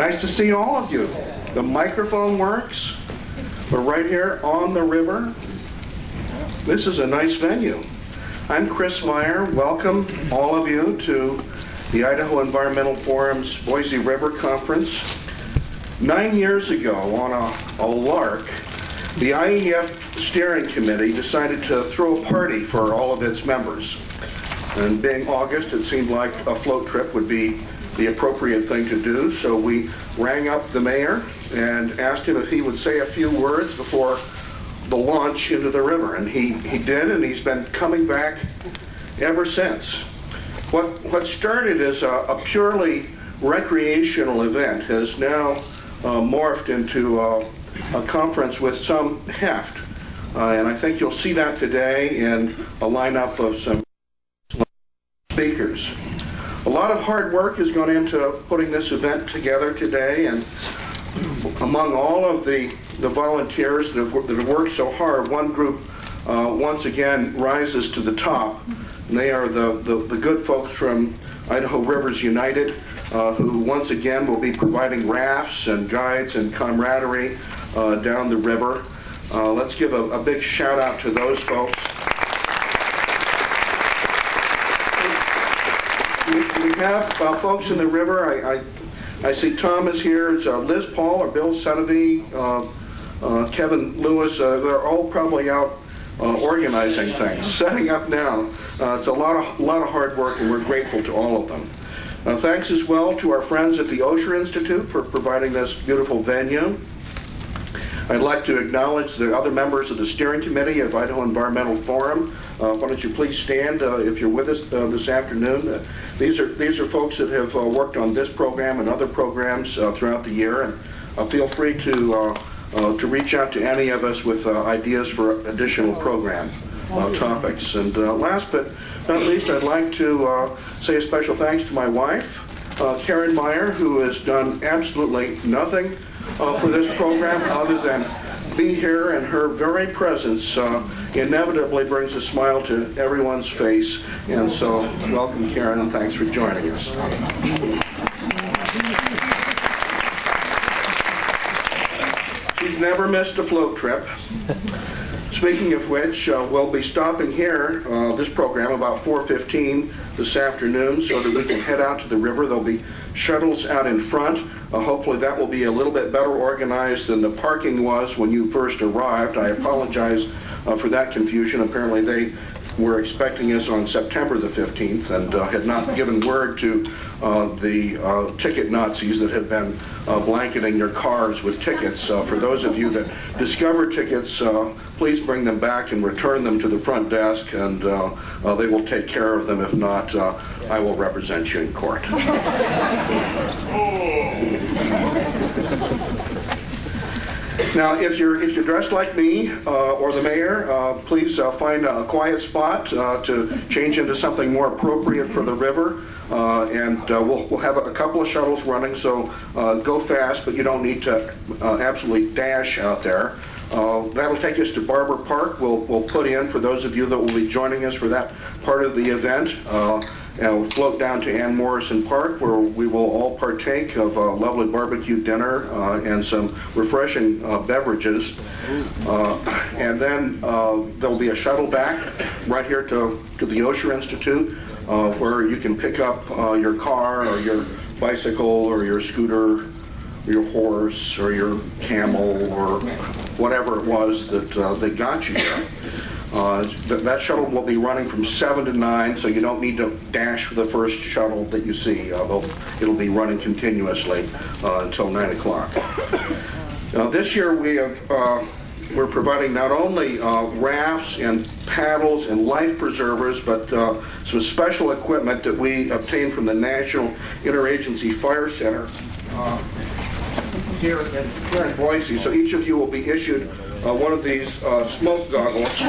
Nice to see all of you. The microphone works. We're right here on the river. This is a nice venue. I'm Chris Meyer. Welcome all of you to the Idaho Environmental Forum's Boise River Conference. 9 years ago, on a lark, the IEF Steering Committee decided to throw a party for all of its members. And being August, it seemed like a float trip would be the appropriate thing to do, so we rang up the mayor and asked him if he would say a few words before the launch into the river, and he did, and he's been coming back ever since. What started as a purely recreational event has now morphed into a conference with some heft, and I think you'll see that today in a lineup of some speakers. A lot of hard work has gone into putting this event together today, and among all of the volunteers that have worked so hard, one group once again rises to the top, and they are the good folks from Idaho Rivers United, who once again will be providing rafts and guides and camaraderie down the river. Let's give a big shout out to those folks. We have folks in the river. I see Tom is here. It's Liz Paul or Bill Sunavy, Kevin Lewis. They're all probably out organizing things, setting up now. It's a lot of hard work, and we're grateful to all of them. Thanks as well to our friends at the Osher Institute for providing this beautiful venue. I'd like to acknowledge the other members of the steering committee of Idaho Environmental Forum. Why don't you please stand if you're with us this afternoon. These are folks that have worked on this program and other programs throughout the year, and feel free to reach out to any of us with ideas for additional program topics. And last but not least, I'd like to say a special thanks to my wife, Karen Meyer, who has done absolutely nothing for this program other than be here, and her very presence inevitably brings a smile to everyone's face. And so welcome, Karen, and thanks for joining us. She's never missed a float trip. Speaking of which, we'll be stopping here, this program, about 4:15 this afternoon, so that we can head out to the river. There'll be shuttles out in front. Hopefully that will be a little bit better organized than the parking was when you first arrived. I apologize for that confusion. Apparently they were expecting us on September the 15th and had not given word to the ticket Nazis that have been blanketing your cars with tickets. For those of you that discover tickets, please bring them back and return them to the front desk, and they will take care of them. If not, I will represent you in court. Now, if you're dressed like me or the mayor, please find a quiet spot to change into something more appropriate for the river. And we'll have a couple of shuttles running, so go fast, but you don't need to absolutely dash out there. That'll take us to Barber Park. We'll put in, for those of you that will be joining us for that part of the event, and we'll float down to Ann Morrison Park, where we will all partake of a lovely barbecue dinner and some refreshing beverages. And then there'll be a shuttle back right here to the Osher Institute, where you can pick up your car or your bicycle or your scooter, or your horse or your camel or whatever it was that they got you there. That shuttle will be running from 7 to 9, so you don't need to dash for the first shuttle that you see. It'll be running continuously until 9 o'clock. This year we're providing not only rafts and paddles and life preservers, but some special equipment that we obtained from the National Interagency Fire Center here in Boise. So each of you will be issued one of these smoke goggles,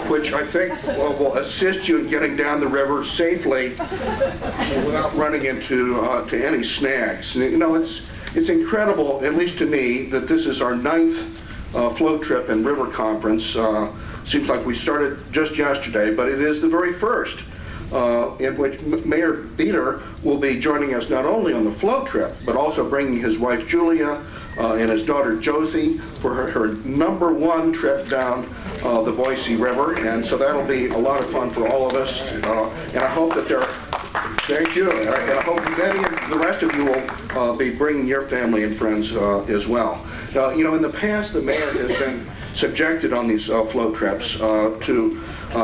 which I think will assist you in getting down the river safely without running into to any snags. You know, it's incredible, at least to me, that this is our 9th float trip and river conference. Seems like we started just yesterday, but it is the very first in which Mayor Beater will be joining us not only on the float trip, but also bringing his wife Julia and his daughter Josie for her #1 trip down the Boise River. And so that'll be a lot of fun for all of us. And I hope that thank you. And I hope many of the rest of you will be bringing your family and friends as well. Now, you know, in the past, the mayor has been subjected on these float trips to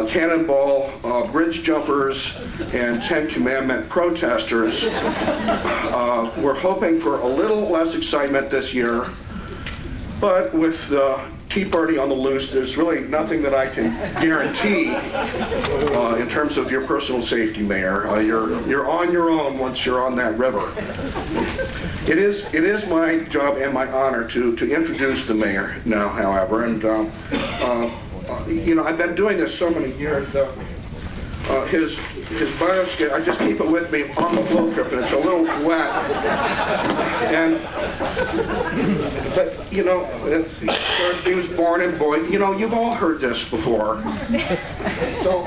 cannonball bridge jumpers and Ten Commandment protesters. We're hoping for a little less excitement this year, but with the Tea Party on the loose, there's really nothing that I can guarantee in terms of your personal safety, Mayor. You're on your own once you're on that river. It is my job and my honor to introduce the mayor now, however, and you know, I've been doing this so many years. His bioscale, I just keep it with me on the float trip, and it's a little wet. But you know, he was born in Boise. You know, you've all heard this before. So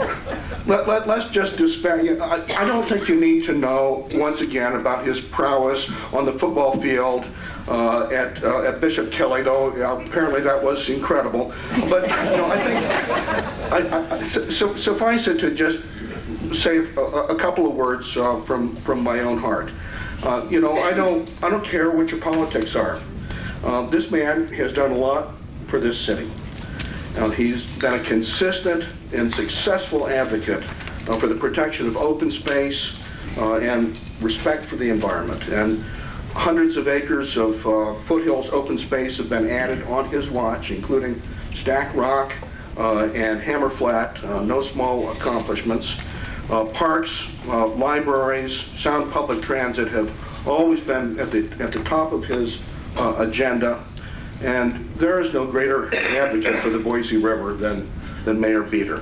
let's just dispense. I don't think you need to know once again about his prowess on the football field at Bishop Kelly, though apparently that was incredible. But you know, I think suffice it to just say a couple of words from my own heart. You know, I don't care what your politics are. This man has done a lot for this city. He's been a consistent and successful advocate for the protection of open space and respect for the environment. And hundreds of acres of foothills open space have been added on his watch, including Stack Rock and Hammer Flat, no small accomplishments. Parks, libraries, sound public transit have always been at the top of his agenda, and there is no greater advocate for the Boise River than Mayor Beater.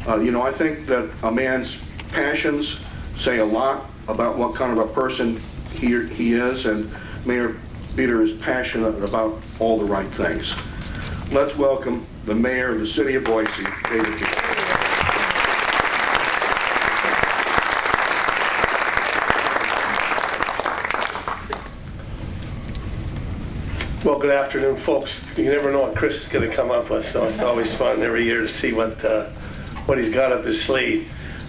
You know, I think that a man's passions say a lot about what kind of a person he is, and Mayor Beater is passionate about all the right things. Let's welcome the mayor of the city of Boise, David Beater. Well, good afternoon, folks. You never know what Chris is going to come up with, so it's always fun every year to see what he's got up his sleeve.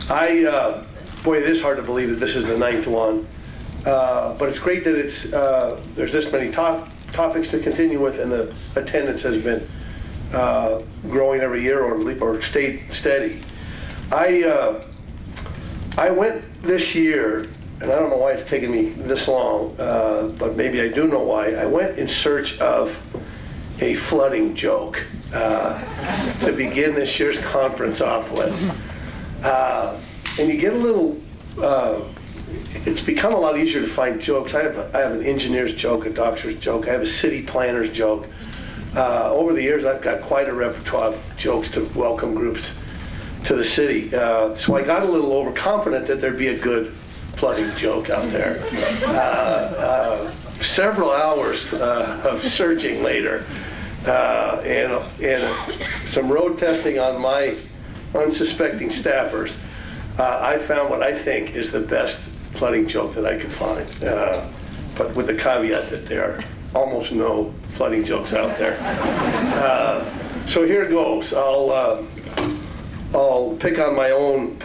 Boy, it is hard to believe that this is the 9th one, but it's great that there's this many topics to continue with, and the attendance has been growing every year or stayed steady. I went this year, and I don't know why it's taken me this long, but maybe I do know why. I went in search of a flooding joke to begin this year's conference off with. And you get a little, it's become a lot easier to find jokes. I have an engineer's joke, a doctor's joke, I have a city planner's joke. Over the years, I've got quite a repertoire of jokes to welcome groups to the city. So I got a little overconfident that there'd be a good flooding joke out there. Several hours of searching later, and some road testing on my unsuspecting staffers, I found what I think is the best flooding joke that I could find, but with the caveat that there are almost no flooding jokes out there. So here goes. I'll pick on my own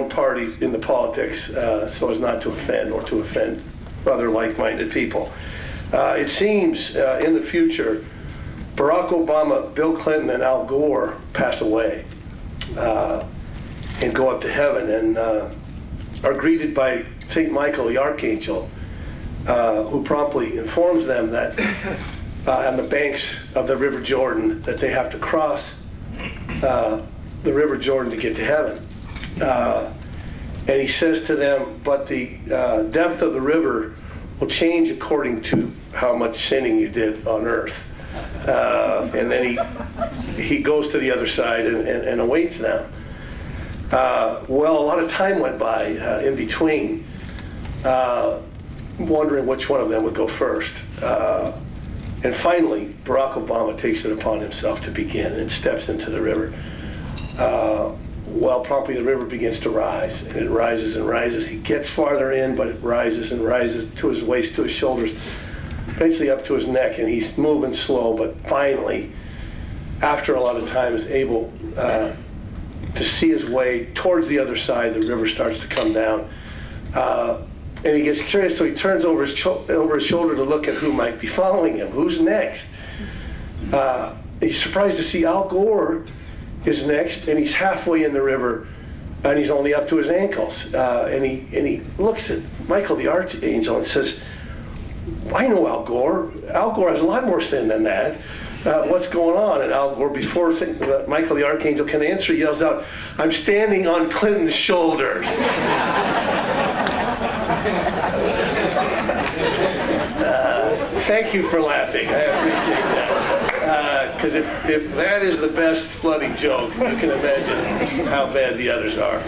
party in the politics so as not to offend or to offend other like-minded people. It seems in the future, Barack Obama, Bill Clinton, and Al Gore pass away and go up to heaven and are greeted by St. Michael the Archangel, who promptly informs them that on the banks of the River Jordan that they have to cross the River Jordan to get to heaven. And he says to them, but the depth of the river will change according to how much sinning you did on earth. And then he goes to the other side and awaits them. Well, a lot of time went by in between, wondering which one of them would go first. And finally, Barack Obama takes it upon himself to begin and steps into the river. well, promptly the river begins to rise, and it rises and rises. He gets farther in, but it rises and rises to his waist, to his shoulders, eventually up to his neck, and he's moving slow, but finally, after a lot of time, is able to see his way towards the other side. The river starts to come down. And he gets curious, so he turns over his shoulder to look at who might be following him. Who's next? He's surprised to see Al Gore is next, and he's halfway in the river, and he's only up to his ankles. And he looks at Michael the Archangel and says, I know Al Gore. Al Gore has a lot more sin than that. What's going on? And Al Gore, before Michael the Archangel can answer, yells out, I'm standing on Clinton's shoulders. Thank you for laughing. I appreciate that. Because if that is the best flooding joke, you can imagine how bad the others are.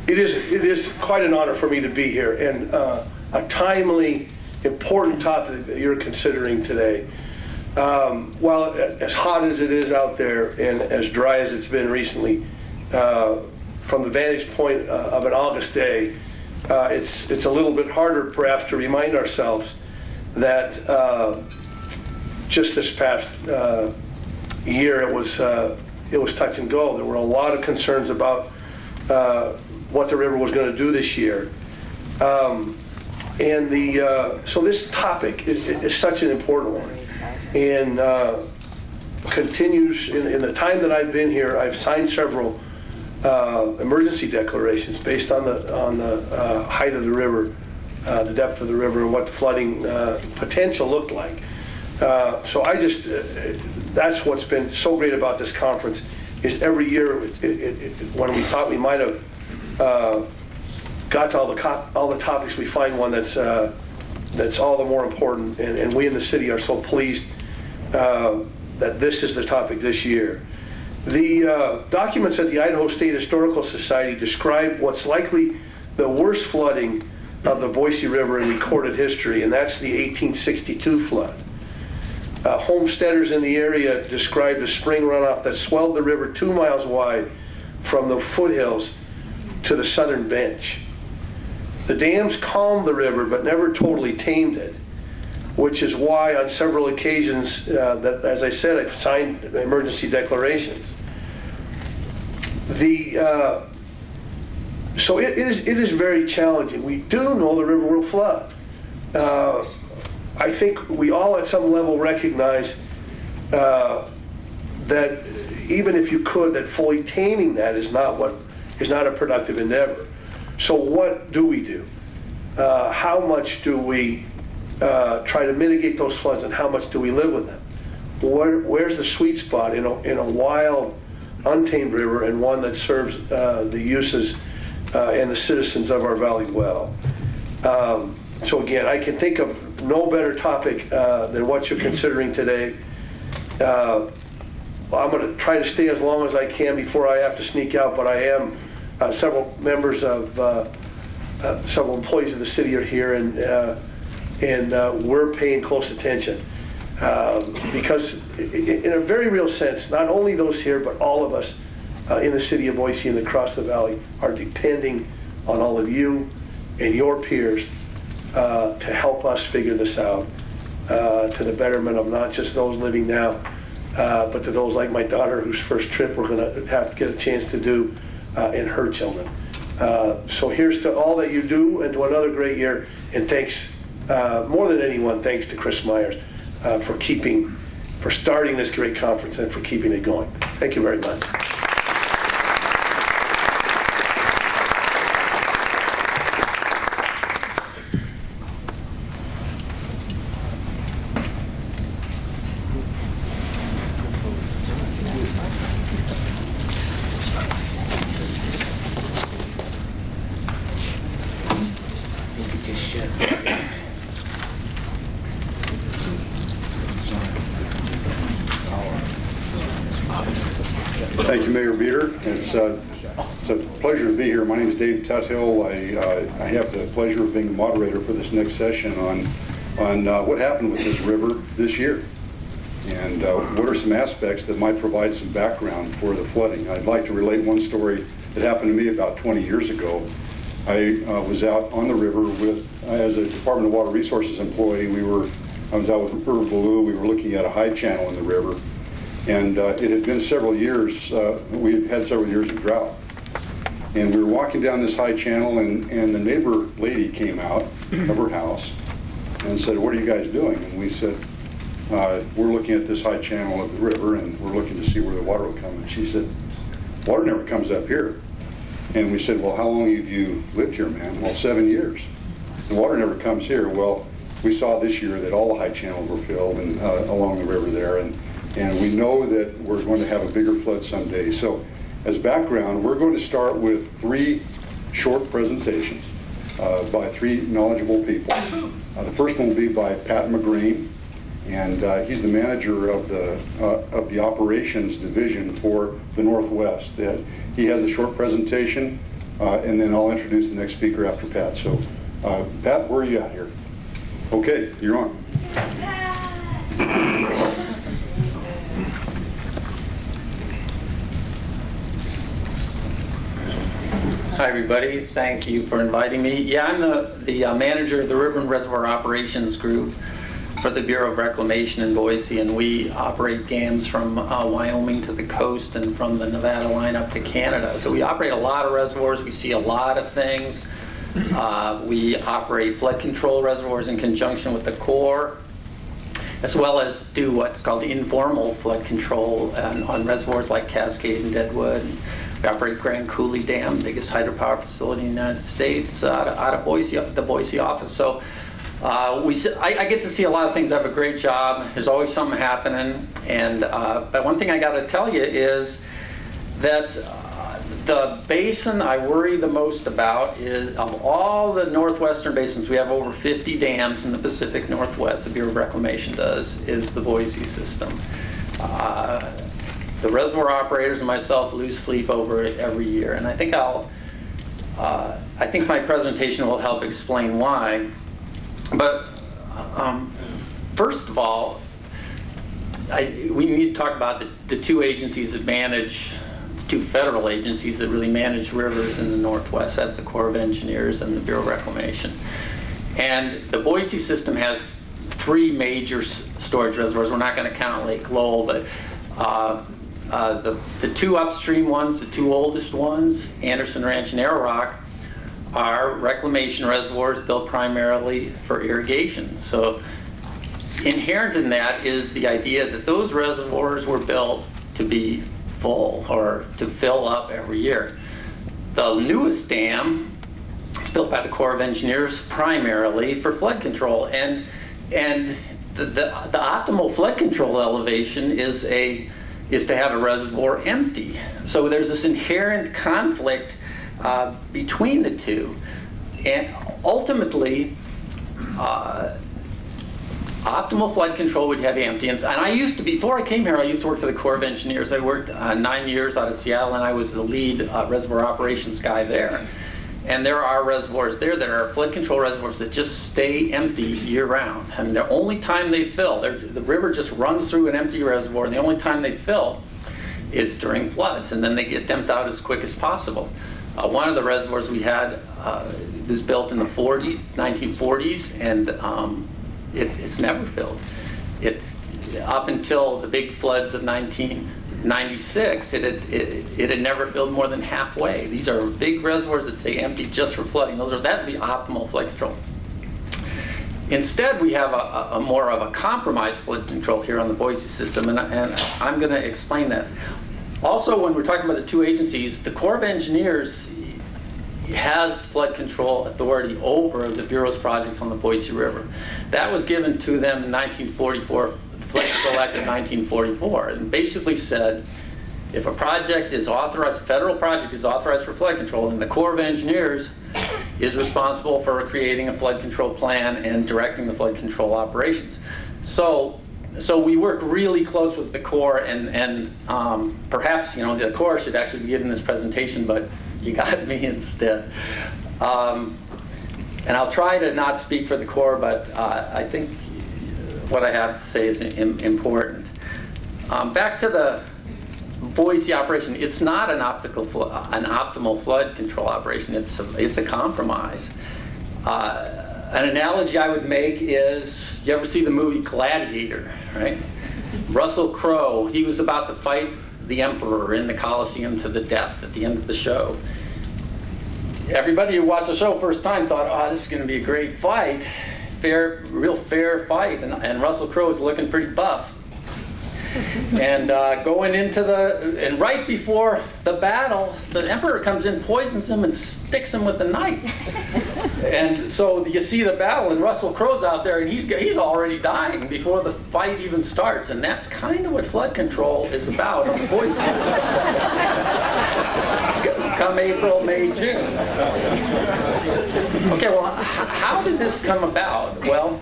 It is quite an honor for me to be here, and a timely, important topic that you're considering today. While as hot as it is out there and as dry as it's been recently, from the vantage point of an August day, it's a little bit harder perhaps to remind ourselves that just this past year it was touch and go. There were a lot of concerns about what the river was going to do this year. So this topic is such an important one, and continues in the time that I've been here. I've signed several emergency declarations based on the height of the river, the depth of the river, and what the flooding potential looked like. So that's what's been so great about this conference, is every year when we thought we might have got to all the topics, we find one that's all the more important, and we in the city are so pleased that this is the topic this year. The documents at the Idaho State Historical Society describe what's likely the worst flooding of the Boise River in recorded history, and that's the 1862 flood. Homesteaders in the area described a spring runoff that swelled the river 2 miles wide from the foothills to the southern bench. The dams calmed the river but never totally tamed it, which is why on several occasions, that, as I said, I've signed emergency declarations. So it is very challenging. We do know the river will flood. I think we all at some level recognize that even if you could, that fully taming that is not a productive endeavor. So what do we do? How much do we try to mitigate those floods, and how much do we live with them? Where's the sweet spot in a wild, untamed river, and one that serves the uses and the citizens of our valley well? So again, I can think of no better topic than what you're considering today. I'm going to try to stay as long as I can before I have to sneak out, but I am, several members of, several employees of the city are here, and we're paying close attention. Because in a very real sense, not only those here, but all of us in the city of Boise and across the valley are depending on all of you and your peers to help us figure this out, to the betterment of not just those living now, but to those like my daughter, whose first trip we're going to have to get a chance to do, and her children. So here's to all that you do, and to another great year, and thanks, more than anyone, thanks to Chris Myers for starting this great conference and for keeping it going. Thank you very much. Thank you, Mayor Beater. It's a pleasure to be here. My name is Dave Tuthill. I have the pleasure of being the moderator for this next session on what happened with this river this year. And and what are some aspects that might provide some background for the flooding. I'd like to relate one story that happened to me about 20 years ago. I was out on the river as a Department of Water Resources employee. I was out with River Blue. We were looking at a high channel in the river, and it had been several years. We had had several years of drought, and we were walking down this high channel, and the neighbor lady came out of her house and said, "What are you guys doing?" And we said, "We're looking at this high channel of the river, and we're looking to see where the water will come." And she said, "Water never comes up here." And we said, "Well, how long have you lived here, ma'am?" "Well, 7 years. The water never comes here." Well, we saw this year that all the high channels were filled and along the river there, and we know that we're going to have a bigger flood someday. So as background, we're going to start with 3 short presentations by 3 knowledgeable people. The first one will be by Pat McGreen, and he's the manager of the operations division for the Northwest. He has a short presentation, and then I'll introduce the next speaker after Pat. So, Pat, where are you at here? Okay, you're on. Hi, everybody. Thank you for inviting me. Yeah, I'm the manager of the River and Reservoir Operations Group for the Bureau of Reclamation in Boise, and we operate dams from Wyoming to the coast and from the Nevada line up to Canada. So we operate a lot of reservoirs. We see a lot of things. We operate flood control reservoirs in conjunction with the Corps, as well as do what's called informal flood control on reservoirs like Cascade and Deadwood. We operate Grand Coulee Dam, biggest hydropower facility in the United States, out of Boise, the Boise office. So I get to see a lot of things. I have a great job. There's always something happening. And but one thing I got to tell you is that the basin I worry the most about is, of all the northwestern basins, we have over 50 dams in the Pacific Northwest, the Bureau of Reclamation does, is the Boise system. The reservoir operators and myself lose sleep over it every year. And I think I think my presentation will help explain why. But first of all, we need to talk about the 2 agencies that manage, 2 federal agencies that really manage rivers in the Northwest. That's the Corps of Engineers and the Bureau of Reclamation. And the Boise system has 3 major storage reservoirs. We're not going to count Lake Lowell, but the 2 upstream ones, the 2 oldest ones, Anderson Ranch and Arrow Rock, are reclamation reservoirs built primarily for irrigation. So inherent in that is the idea that those reservoirs were built to be full or to fill up every year. The newest dam is built by the Corps of Engineers primarily for flood control, and the optimal flood control elevation is to have a reservoir empty. So there's this inherent conflict between the 2, and ultimately optimal flood control would have empty. And I used to, before I came here, I used to work for the Corps of Engineers. I worked 9 years out of Seattle, and I was the lead reservoir operations guy there. And there are reservoirs there that are flood control reservoirs that just stay empty year-round. And the only time they fill, the river just runs through an empty reservoir, and the only time they fill is during floods, and then they get dumped out as quick as possible. One of the reservoirs we had was built in the 1940s, and it's never filled. Up until the big floods of 1996, it had never filled more than halfway. These are big reservoirs that stay empty just for flooding. That would be optimal flood control. Instead, we have a more of a compromised flood control here on the Boise system, and I'm going to explain that. Also, when we're talking about the 2 agencies, the Corps of Engineers has flood control authority over the Bureau's projects on the Boise River. That was given to them in 1944, the Flood Control Act of 1944, and basically said, if a project is authorized, a federal project is authorized for flood control, then the Corps of Engineers is responsible for creating a flood control plan and directing the flood control operations. So we work really close with the Corps, and perhaps the Corps should actually be giving this presentation, but you got me instead. And I'll try to not speak for the Corps, but I think what I have to say is important. Back to the Boise operation. It's not an optimal flood control operation. It's a compromise. An analogy I would make is, you ever see the movie Gladiator, right? Russell Crowe, he was about to fight the emperor in the Colosseum to the death at the end of the show. Everybody who watched the show first time thought, oh, this is going to be a great fight, real fair fight, and Russell Crowe is looking pretty buff. And going into and right before the battle, the emperor comes in, poisons him, and sticks him with a knife. And so you see the battle, and Russell Crowe's out there, and he's already dying before the fight even starts. And that's kind of what flood control is about on Boise. Come April, May, June. Okay, well, how did this come about? Well,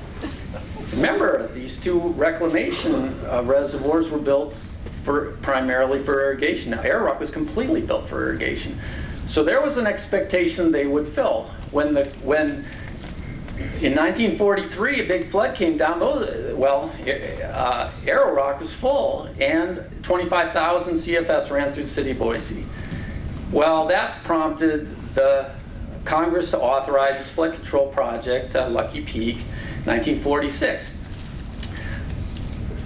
remember, these two reclamation reservoirs were built primarily for irrigation. Now, Arrow Rock was completely built for irrigation. So there was an expectation they would fill. When in 1943 a big flood came down, Arrow Rock was full, and 25,000 CFS ran through the city of Boise. Well, that prompted the Congress to authorize this flood control project, Lucky Peak, 1946,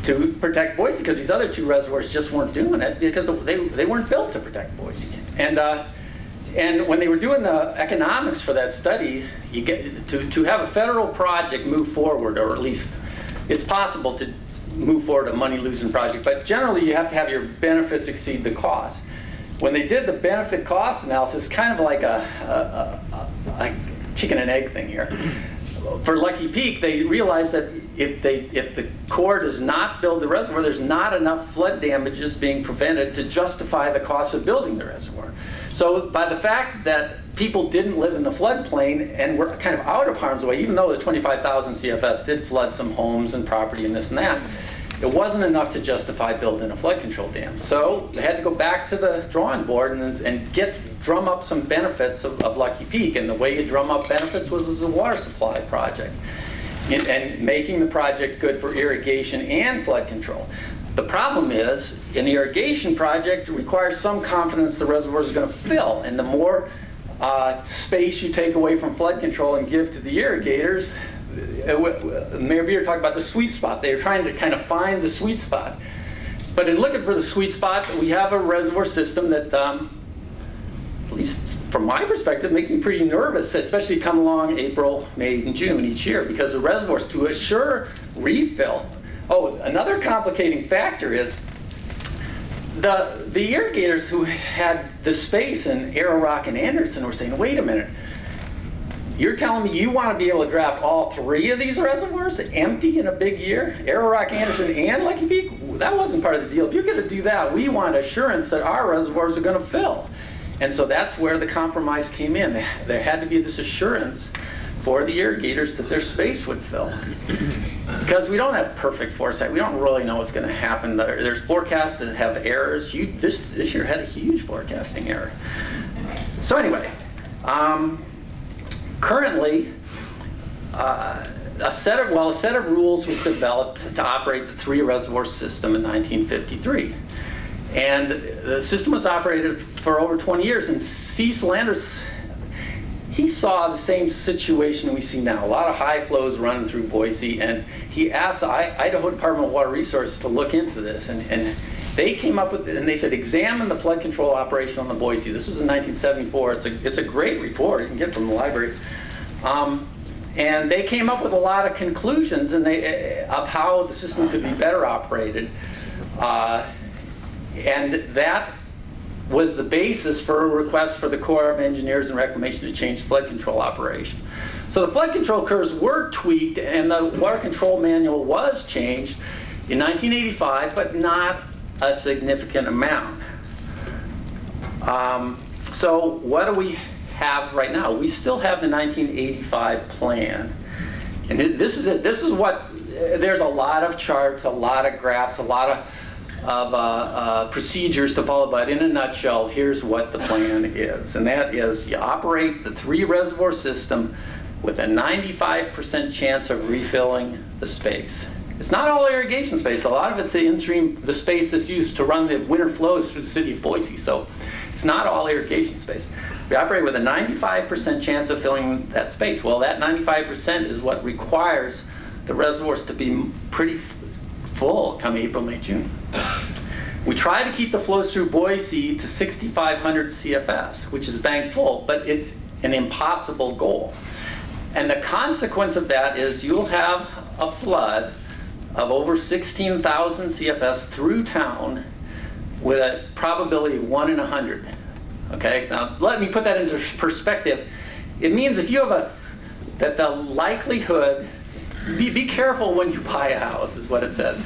to protect Boise, because these other two reservoirs just weren't doing it because they weren't built to protect Boise. And when they were doing the economics for that study, you get to have a federal project move forward, or at least it's possible to move forward a money-losing project, but generally you have to have your benefits exceed the costs. When they did the benefit cost analysis, kind of like a chicken and egg thing here. For Lucky Peak, they realized that if the Corps does not build the reservoir, there's not enough flood damages being prevented to justify the cost of building the reservoir. So by the fact that people didn't live in the floodplain and were kind of out of harm's way, even though the 25,000 CFS did flood some homes and property and this and that, it wasn't enough to justify building a flood control dam. So they had to go back to the drawing board and drum up some benefits of Lucky Peak. And the way you drum up benefits was a water supply project, and making the project good for irrigation and flood control. The problem is, an irrigation project requires some confidence the reservoir is going to fill. And the more space you take away from flood control and give to the irrigators, Mayor Beer talked about the sweet spot. They were trying to kind of find the sweet spot. But in looking for the sweet spot, we have a reservoir system that, at least from my perspective, makes me pretty nervous, especially come along April, May, and June each year, because the reservoirs, to assure refill. Oh, another complicating factor is the irrigators who had the space in Arrow Rock and Anderson were saying, wait a minute, you're telling me you want to be able to draft all three of these reservoirs empty in a big year? Arrow Rock, Anderson, and Lucky Peak? That wasn't part of the deal. If you're going to do that, we want assurance that our reservoirs are going to fill. And so that's where the compromise came in. There had to be this assurance for the irrigators that their space would fill. Because we don't have perfect foresight. We don't really know what's going to happen. There's forecasts that have errors. This year had a huge forecasting error. So anyway, currently, a set of rules was developed to operate the three reservoir system in 1953. And the system was operated for over 20 years. And Cecil Anders, he saw the same situation we see now, a lot of high flows running through Boise. And he asked the Idaho Department of Water Resources to look into this. And they came up with it, and they said, examine the flood control operation on the Boise. This was in 1974. It's a great report. You can get it from the library. And they came up with a lot of conclusions of how the system could be better operated. And that was the basis for a request for the Corps of Engineers and Reclamation to change flood control operation. So the flood control curves were tweaked, and the water control manual was changed in 1985, but not a significant amount. So what do we have right now? We still have the 1985 plan. And this is it. This is what, there's a lot of charts, a lot of graphs, a lot of procedures to follow, but in a nutshell, here's what the plan is. And that is, you operate the three reservoir system with a 95% chance of refilling the space. It's not all irrigation space. A lot of it's the in-stream, the space that's used to run the winter flows through the city of Boise. So it's not all irrigation space. We operate with a 95% chance of filling that space. Well, that 95% is what requires the reservoirs to be pretty full come April, May, June. We try to keep the flows through Boise to 6,500 CFS, which is bank full, but it's an impossible goal. And the consequence of that is you'll have a flood of over 16,000 CFS through town with a probability of 1 in 100. Okay, now let me put that into perspective. It means if you have that the likelihood, be careful when you buy a house, is what it says.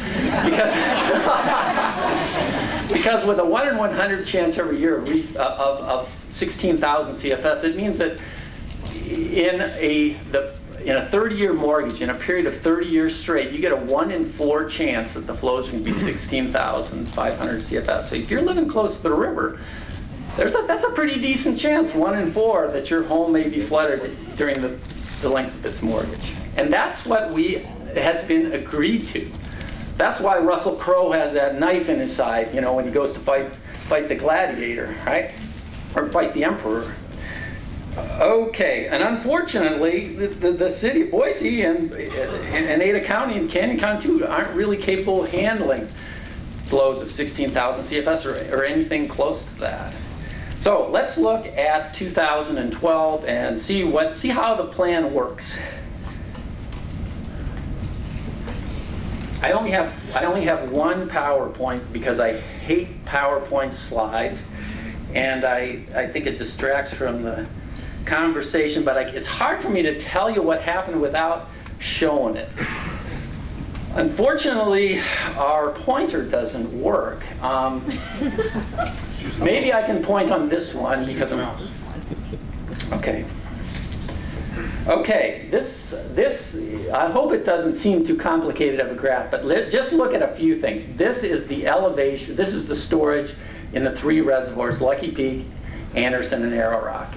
Because with a 1 in 100 chance every year of 16,000 CFS, it means that in a 30-year mortgage, in a period of 30 years straight, you get a 1 in 4 chance that the flows can be 16,500 CFS. So if you're living close to the river, that's a pretty decent chance, 1 in 4, that your home may be flooded during the length of its mortgage. And that's what has been agreed to. That's why Russell Crowe has that knife in his side, you know, when he goes to fight the gladiator, right? Or fight the emperor. Okay, and unfortunately, the city of Boise and Ada County and Canyon County too aren't really capable of handling flows of 16,000 CFS or anything close to that. So let's look at 2012 and see how the plan works. I only have one PowerPoint because I hate PowerPoint slides, and I think it distracts from the conversation, but it's hard for me to tell you what happened without showing it. Unfortunately, our pointer doesn't work. Maybe I can point on this one because I'm... Okay. Okay, this I hope it doesn't seem too complicated of a graph, but just look at a few things. This is the elevation, this is the storage in the 3 reservoirs, Lucky Peak, Anderson, and Arrow Rock.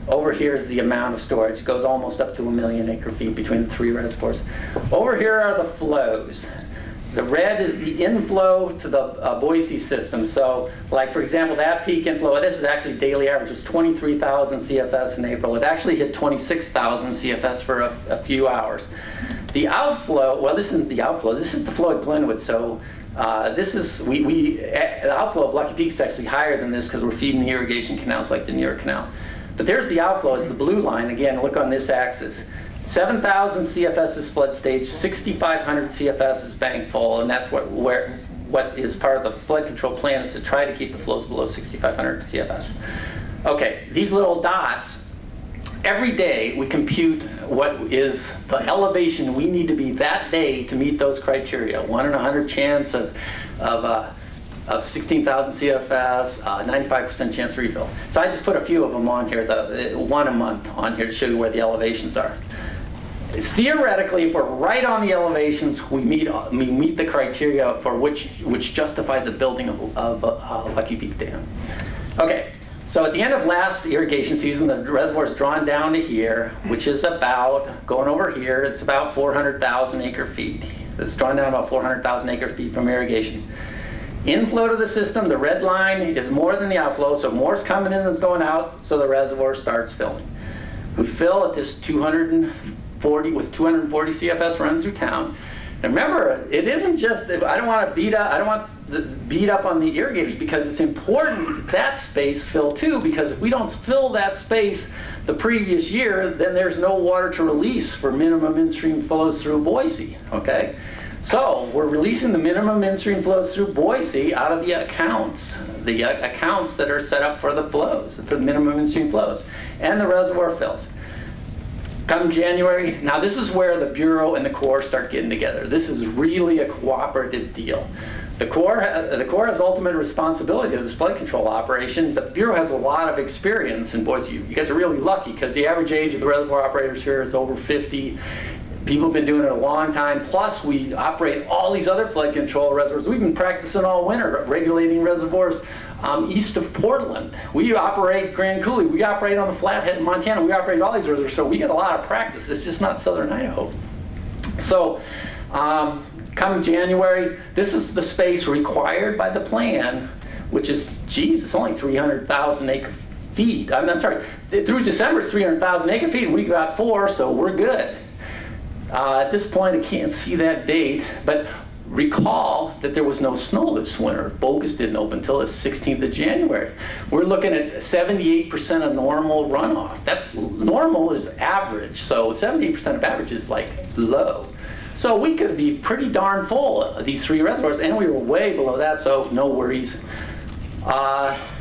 Over here is the amount of storage. It goes almost up to 1 million acre-feet between the 3 reservoirs. Over here are the flows. The red is the inflow to the Boise system. So, like for example, that peak inflow, this is actually daily average, was 23,000 CFS in April. It actually hit 26,000 CFS for a few hours. The outflow, well, this isn't the outflow, this is the flow at Glenwood. So this is, the outflow of Lucky Peak is actually higher than this because we're feeding the irrigation canals like the New York Canal. But there's the outflow, is the blue line. Again, look on this axis. 7,000 CFS is flood stage, 6,500 CFS is bank full, and that's what is part of the flood control plan, is to try to keep the flows below 6,500 CFS. Okay, these little dots, every day we compute what is the elevation we need to be that day to meet those criteria. 1 in 100 chance of 16,000 CFS, 95% chance refill. So I just put a few of them on here, one a month on here to show you where the elevations are. Theoretically, if we're right on the elevations, we meet the criteria for which justify the building of Lucky Peak Dam. Okay, so at the end of last irrigation season, the reservoir is drawn down to here, which is about, going over here, it's about 400,000 acre-feet. It's drawn down about 400,000 acre-feet from irrigation. Inflow to the system, the red line is more than the outflow, so more's coming in than is going out, so the reservoir starts filling. We fill at this 240 CFS run through town. And remember, it isn't just, I don't want to beat up on the irrigators, because it's important that space fill too, because if we don't fill that space the previous year, then there's no water to release for minimum in-stream flows through Boise, okay? So we're releasing the minimum in-stream flows through Boise out of the accounts that are set up for the flows, for the minimum in-stream flows, and the reservoir fills. Come January, now this is where the Bureau and the Corps start getting together. This is really a cooperative deal. The Corps has ultimate responsibility of this flood control operation. The Bureau has a lot of experience in Boise. You guys are really lucky because the average age of the reservoir operators here is over 50. People have been doing it a long time. Plus, we operate all these other flood control reservoirs. We've been practicing all winter, regulating reservoirs east of Portland. We operate Grand Coulee. We operate on the Flathead in Montana. We operate all these reservoirs, so we get a lot of practice. It's just not southern Idaho. So come January, this is the space required by the plan, which is, geez, it's only 300,000 acre feet. I'm sorry, through December it's 300,000 acre feet, and we got 4, so we're good. At this point, I can't see that date, but recall that there was no snow this winter. Bogus didn't open until the 16th of January. We're looking at 78% of normal runoff. That's normal is average, so 78% of average is like low. So we could be pretty darn full of these 3 reservoirs, and we were way below that, so no worries.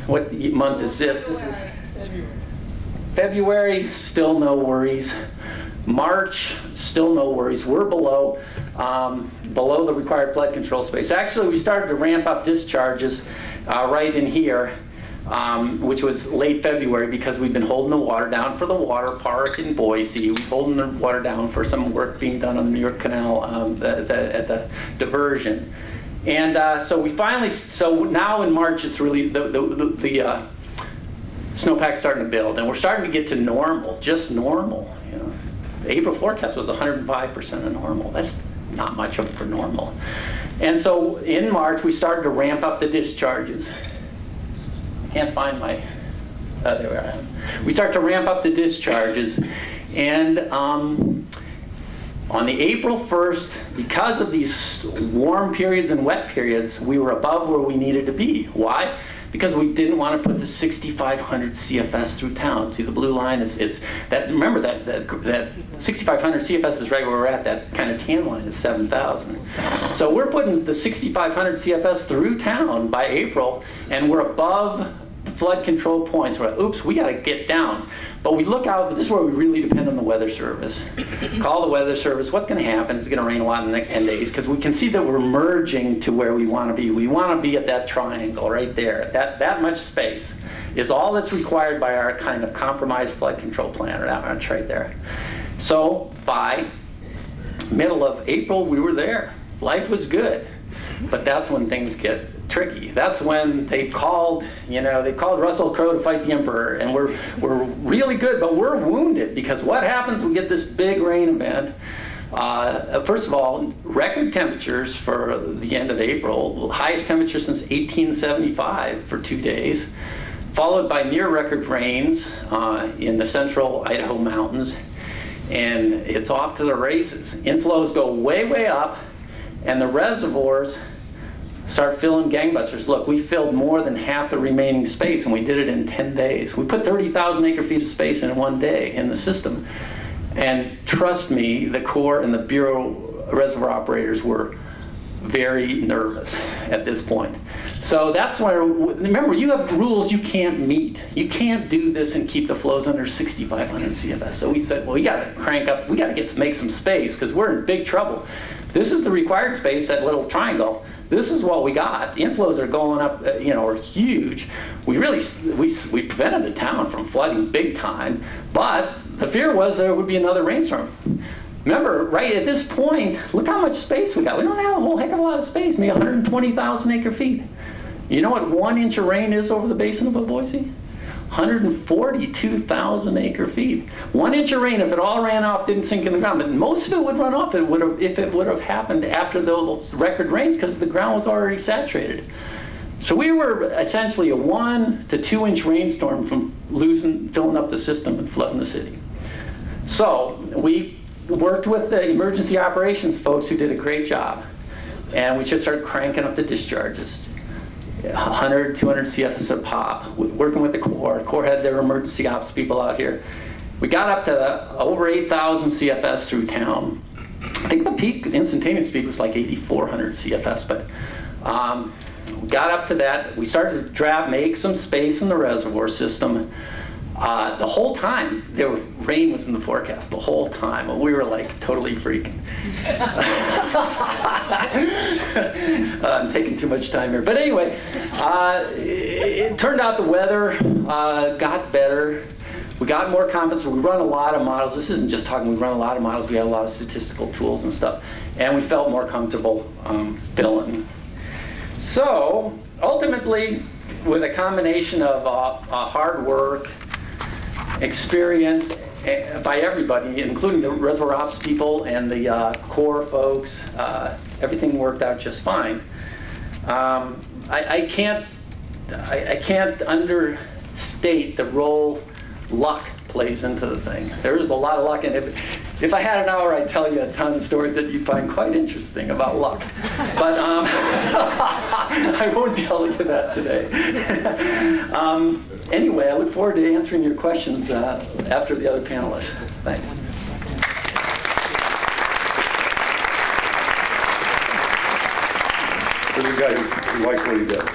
What month is this? This is February, still no worries. March, still no worries. We're below the required flood control space. Actually, we started to ramp up discharges right in here, which was late February, because we've been holding the water down for the water park in Boise. We're holding the water down for some work being done on the New York Canal at the diversion. And so we finally, so now in March, it's really, the snowpack's starting to build, and we're starting to get to normal, just normal. You know, the April forecast was 105% of normal. That's not much of for normal. And so in March, we started to ramp up the discharges. Can't find my, there we are. We start to ramp up the discharges, and on the April 1st, because of these warm periods and wet periods, we were above where we needed to be. Why? Because we didn't want to put the 6,500 CFS through town. See, the blue line is that. Remember that 6,500 CFS is right where we're at. That kind of tan line is 7,000. So we're putting the 6,500 CFS through town by April, and we're above flood control points. We're like, oops, we got to get down. But we look out, this is where we really depend on the Weather Service. Call the Weather Service. What's going to happen? It's going to rain a lot in the next 10 days, because we can see that we're merging to where we want to be. We want to be at that triangle right there. That much space is all that's required by our kind of compromised flood control plan. That much right there. So by middle of April, we were there. Life was good. But that's when things get tricky. That's when they called Russell Crowe to fight the emperor, and we're really good, but we're wounded, because what happens? We get this big rain event. First of all, record temperatures for the end of April, highest temperature since 1875 for 2 days, followed by near record rains in the central Idaho mountains, and it's off to the races. Inflows go way, way up, and the reservoirs start filling gangbusters. Look, we filled more than half the remaining space, and we did it in 10 days. We put 30,000 acre feet of space in 1 day in the system. And trust me, the Corps and the Bureau reservoir operators were very nervous at this point. So that's why, remember, you have rules you can't meet. You can't do this and keep the flows under 6,500 CFS. So we said, well, we got to crank up, we got to make some space, because we're in big trouble. This is the required space, that little triangle. This is what we got. The inflows are going up, are huge. We prevented the town from flooding big time, but the fear was there would be another rainstorm. Remember, right at this point, look how much space we got. We don't have a whole heck of a lot of space, maybe 120,000 acre feet. You know what 1 inch of rain is over the basin of Boise? 142,000 acre feet. 1 inch of rain, if it all ran off, didn't sink in the ground, but most of it would run off if it would have happened after those record rains, because the ground was already saturated. So we were essentially a 1 to 2 inch rainstorm from filling up the system and flooding the city. So we worked with the emergency operations folks, who did a great job, and we just started cranking up the discharges. 100, 200 CFS a pop, working with the Corps. Corps had their emergency ops people out here. We got up to over 8,000 CFS through town. I think the peak, instantaneous peak, was like 8,400 CFS, but we got up to that. We started to make some space in the reservoir system. The whole time, rain was in the forecast, the whole time. We were like totally freaking. I'm taking too much time here. But anyway, it turned out the weather got better. We got more confidence. We run a lot of models. This isn't just talking, we run a lot of models. We had a lot of statistical tools and stuff. And we felt more comfortable filling. So ultimately, with a combination of hard work, experience, by everybody, including the reservoir ops people and the Corps folks. Everything worked out just fine. I can't understate the role luck plays into the thing. There is a lot of luck in it. If I had an hour, I'd tell you a ton of stories that you find quite interesting about luck. But I won't tell you that today. Anyway, I look forward to answering your questions after the other panelists. Thanks. There's a guy who likes what he does.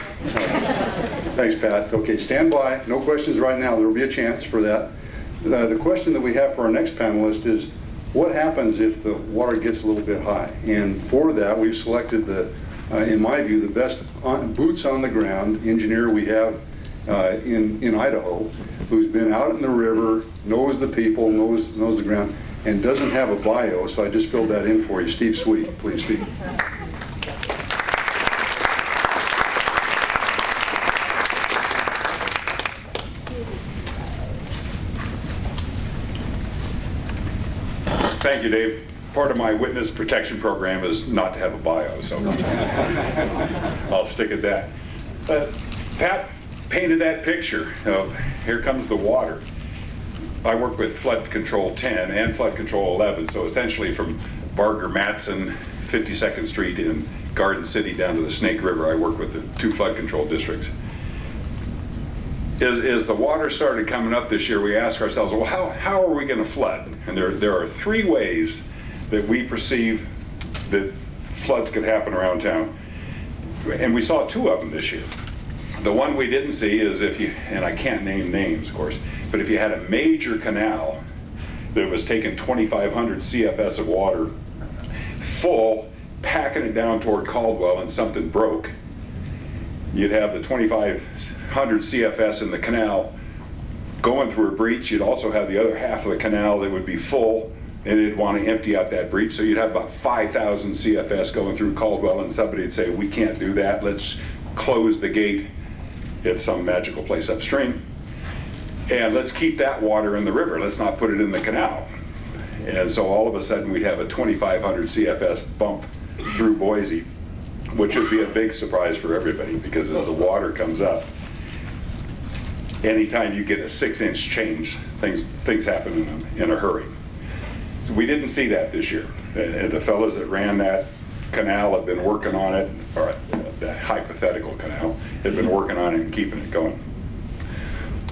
Thanks, Pat. Okay, stand by. No questions right now. There will be a chance for that. The question that we have for our next panelist is, what happens if the water gets a little bit high? And for that, we've selected in my view, the best boots on the ground engineer we have in Idaho, who's been out in the river, knows the people, knows the ground, and doesn't have a bio. So I just filled that in for you. Steve Sweet, please, Steve. Thank you, Dave. Part of my witness protection program is not to have a bio, so I'll stick at that. Pat painted that picture of here comes the water. I work with Flood Control 10 and Flood Control 11, so essentially from Barger-Matson, 52nd Street in Garden City down to the Snake River, I work with the 2 flood control districts. As the water started coming up this year, we asked ourselves, well, how are we going to flood? And there are 3 ways that we perceive that floods could happen around town. And we saw 2 of them this year. The one we didn't see is if you, and I can't name names, of course, but if you had a major canal that was taking 2,500 CFS of water full, packing it down toward Caldwell, and something broke, you'd have the 2,500 CFS in the canal going through a breach. You'd also have the other half of the canal that would be full, and it'd want to empty out that breach. So you'd have about 5,000 CFS going through Caldwell, and somebody would say, we can't do that. Let's close the gate at some magical place upstream, and let's keep that water in the river. Let's not put it in the canal. And so all of a sudden we'd have a 2,500 CFS bump through Boise, which would be a big surprise for everybody, because as the water comes up, anytime you get a 6-inch change, things happen in a hurry. So we didn't see that this year. And the fellows that ran that canal have been working on it, or the hypothetical canal, have been working on it and keeping it going.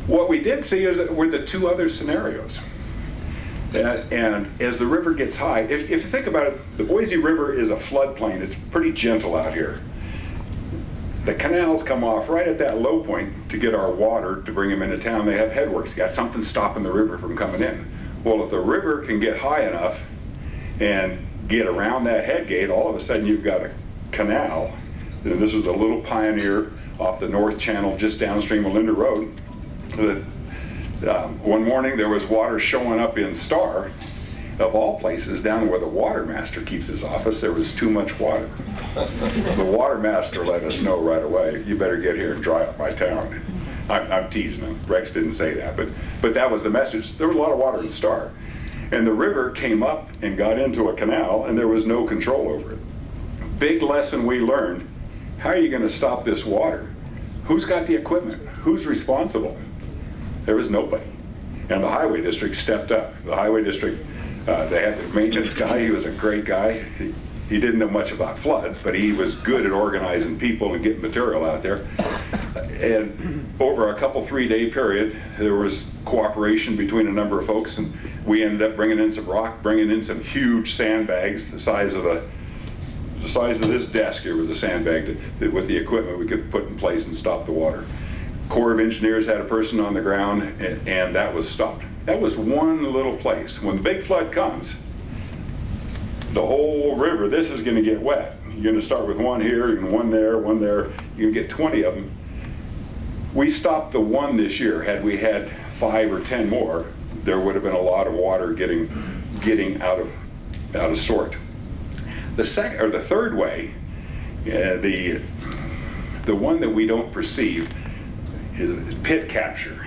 What we did see is that were the 2 other scenarios. And as the river gets high, if you think about it, the Boise River is a floodplain. It's pretty gentle out here. The canals come off right at that low point to get our water to bring them into town. They have headworks. Got something stopping the river from coming in. Well, if the river can get high enough and get around that head gate, all of a sudden you've got a canal. And this was a little pioneer off the North Channel just downstream of Linder Road. One morning there was water showing up in Star, of all places, down where the water master keeps his office. There was too much water. The water master let us know right away, you better get here and dry up my town. I'm teasing him. Rex didn't say that, but that was the message. There was a lot of water in Star. And the river came up and got into a canal, and there was no control over it. Big lesson we learned. How are you going to stop this water? Who's got the equipment? Who's responsible? There was nobody. And the highway district stepped up. The highway district, they had the maintenance guy. He was a great guy. He didn't know much about floods, but he was good at organizing people and getting material out there. And over a couple 3-day period, there was cooperation between a number of folks, and we ended up bringing in some rock, bringing in some huge sandbags, the size of this desk here was a sandbag that with the equipment we could put in place and stop the water. Corps of Engineers had a person on the ground, and that was stopped. That was one little place. When the big flood comes, the whole river, this is going to get wet. You're going to start with one here and one there, one there. You can get 20 of them. We stopped the one this year. Had we had 5 or 10 more, there would have been a lot of water getting out of sort. The third way, the one that we don't perceive is pit capture.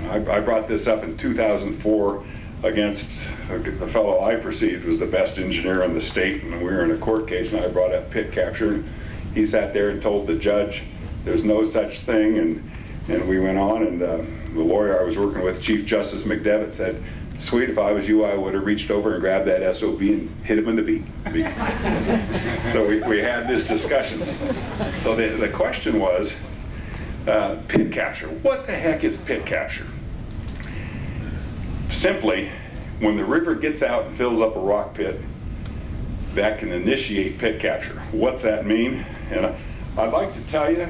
I brought this up in 2004. against a fellow I perceived was the best engineer in the state, and we were in a court case, and I brought up pit capture. He sat there and told the judge there's no such thing, and we went on, and the lawyer I was working with, Chief Justice McDevitt, said, "Sweet, if I was you, I would have reached over and grabbed that SOB and hit him in the beak." So we had this discussion. So the question was, pit capture. What the heck is pit capture? Simply, when the river gets out and fills up a rock pit, that can initiate pit capture. What's that mean? And I'd like to tell you,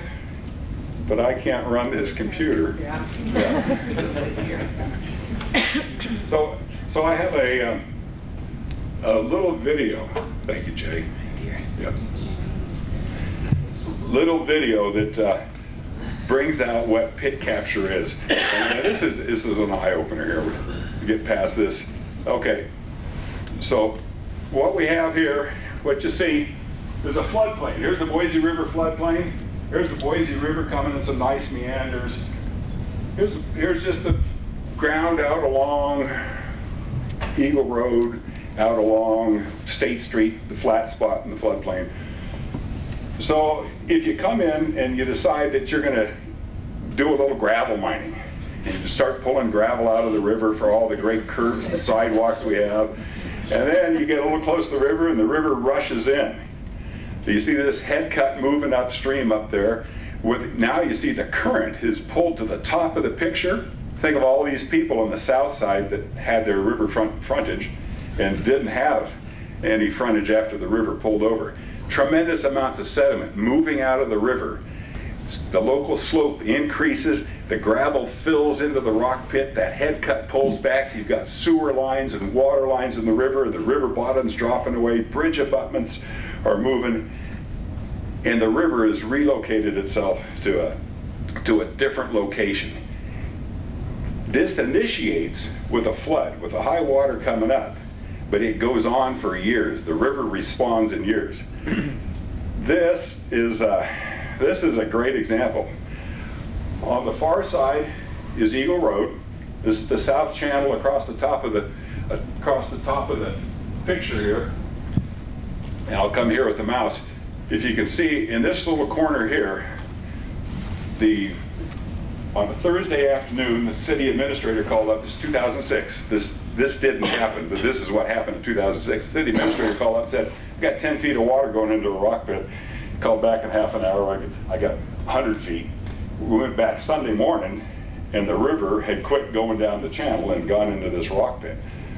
but I can't run this computer. Yeah. So I have a little video. Thank you, Jay. Yep. Little video that brings out what pit capture is. And this is an eye opener here. We get past this. Okay. So what we have here, what you see, is a floodplain. Here's the Boise River floodplain. Here's the Boise River coming in some nice meanders. Here's just the ground out along Eagle Road, out along State Street, the flat spot in the floodplain. So if you come in and you decide that you're going to do a little gravel mining, and you start pulling gravel out of the river for all the great curves and sidewalks we have, and then you get a little close to the river and the river rushes in. You see this head cut moving upstream up there. Now you see the current is pulled to the top of the picture. Think of all these people on the south side that had their riverfront frontage and didn't have any frontage after the river pulled over. Tremendous amounts of sediment moving out of the river. The local slope increases, the gravel fills into the rock pit, that head cut pulls back, you've got sewer lines and water lines in the river bottom's dropping away, bridge abutments are moving, and the river has relocated itself to a different location. This initiates with a flood, with a high water coming up, but it goes on for years. The river responds in years. This is a great example. On the far side is Eagle Road. This is the south channel across the top of the picture here. And I'll come here with the mouse. If you can see in this little corner here, on a Thursday afternoon, the city administrator called up. This is 2006. This didn't happen, but this is what happened in 2006. The city administrator called up and said, "We've got 10 feet of water going into a rock pit." Called back in half an hour. I got 100 feet. We went back Sunday morning, and the river had quit going down the channel and gone into this rock pit.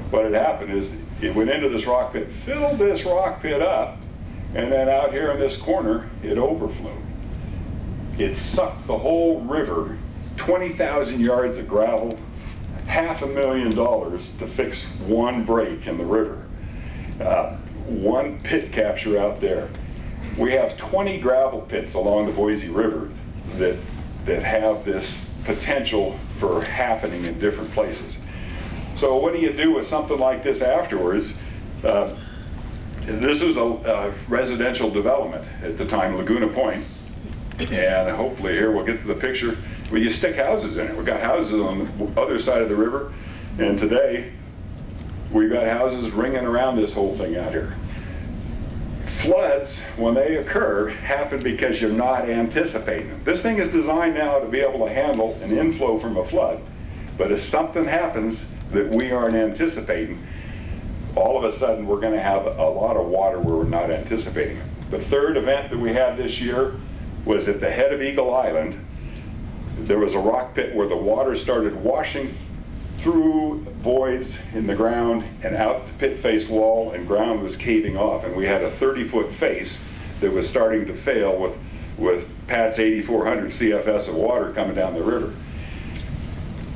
What had happened is it went into this rock pit, filled this rock pit up, and then out here in this corner, it overflowed. It sucked the whole river, 20,000 yards of gravel, $500,000 to fix one break in the river. One pit capture out there. We have 20 gravel pits along the Boise River that have this potential for happening in different places. So what do you do with something like this afterwards? This was a residential development at the time, Laguna Point, and hopefully here we'll get to the picture. Well, you stick houses in it. We've got houses on the other side of the river, and today we've got houses ringing around this whole thing out here. Floods, when they occur, happen because you're not anticipating them. This thing is designed now to be able to handle an inflow from a flood, but if something happens that we aren't anticipating, all of a sudden we're going to have a lot of water where we're not anticipating it. The third event that we had this year was at the head of Eagle Island. There was a rock pit where the water started washing through voids in the ground and out the pit face wall, and ground was caving off, and we had a 30-foot face that was starting to fail with Pat's 8,400 CFS of water coming down the river.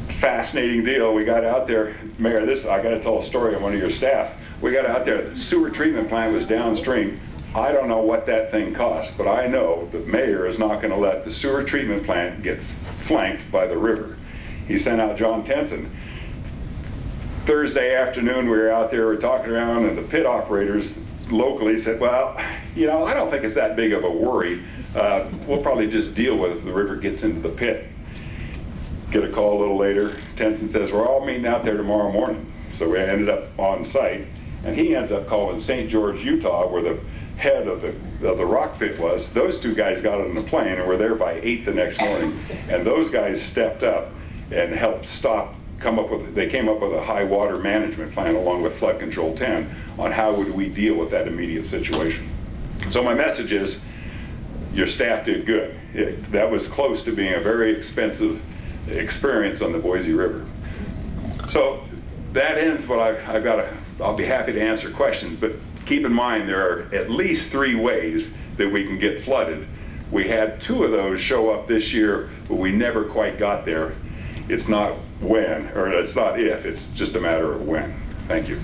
Fascinating deal. We got out there, Mayor, I got to tell a story on one of your staff. We got out there, the sewer treatment plant was downstream. I don't know what that thing cost, but I know the mayor is not going to let the sewer treatment plant get flanked by the river. He sent out John Tenson. Thursday afternoon, we were out there, we were talking around, and the pit operators locally said, well, I don't think it's that big of a worry. We'll probably just deal with it if the river gets into the pit. Get a call a little later. Tenson says, we're all meeting out there tomorrow morning. So we ended up on site, and he ends up calling St. George, Utah, where the head of the rock pit was. Those two guys got on the plane and were there by 8 the next morning. And those guys stepped up and helped they came up with a high water management plan along with Flood Control 10 on how would we deal with that immediate situation. So my message is, your staff did good. That was close to being a very expensive experience on the Boise River. So that ends what I've got. I'll be happy to answer questions, but keep in mind there are at least 3 ways that we can get flooded. We had 2 of those show up this year, but we never quite got there. It's not when, or it's not if, it's just a matter of when. Thank you.